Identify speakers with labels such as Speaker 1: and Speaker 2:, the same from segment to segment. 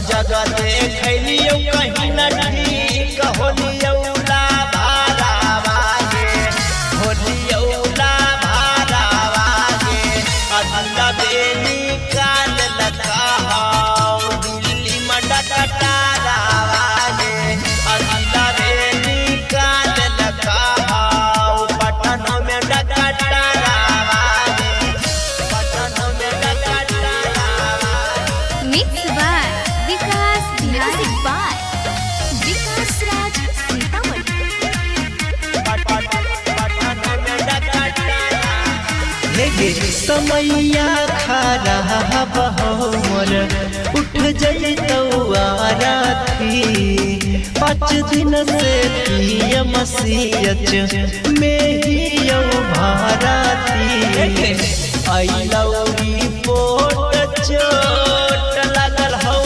Speaker 1: जगह देखलियो कहीं न ठीक होलियौला भारावागे होलियौला भारावागे अदला बेनी काल लकाओ दिल्ली मडकटारावागे अदला बेनी काल लकाओ पटन में डकटारावागे पटन में डकटारावागे।
Speaker 2: Mix by Vikas Bihari by Vikas Raj Sitamarhi.
Speaker 1: समैया खारा बहोर उठ जैतौरा थी 5 दिन से मसीच में ही भारा थी अइलौरी पोट चोट लगल हौ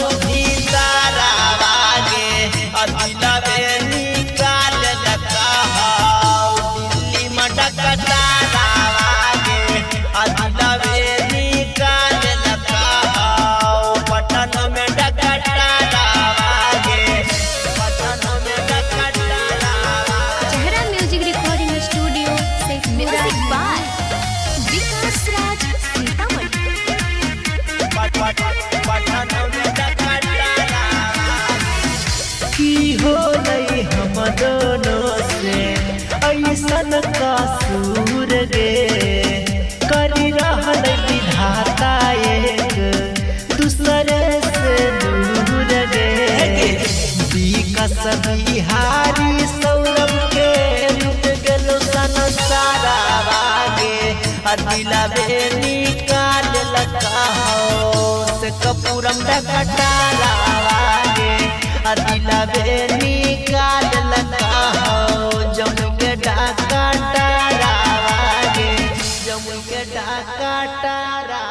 Speaker 1: तारा वागे अदिला बेनी काल लकाओ दिल्ली मडकटारा वागे अदिला बेनी काल लकाओ पटन में डकटारा वागे पटन में डकटारा वागे।
Speaker 2: चेहरा म्यूजिक रिकॉर्डिंग स्टूडियो से म्यूजिक बाय विकास राज सीतामढ़ी।
Speaker 1: पटन में डकटारा की हो नहीं हम दोनों से ऐसन का सूर गे करी रहल विधाता एक दूसरे से दूर गे विकास बिहारी सौरभ के लुट गेलो संसारा वागे अदिला बेनी काल लकाओ से कपूरम डकटारा वागे अदिला बेनी काल लकाओ जमुई के डाका टारा वागे जमुई के डाका टारा।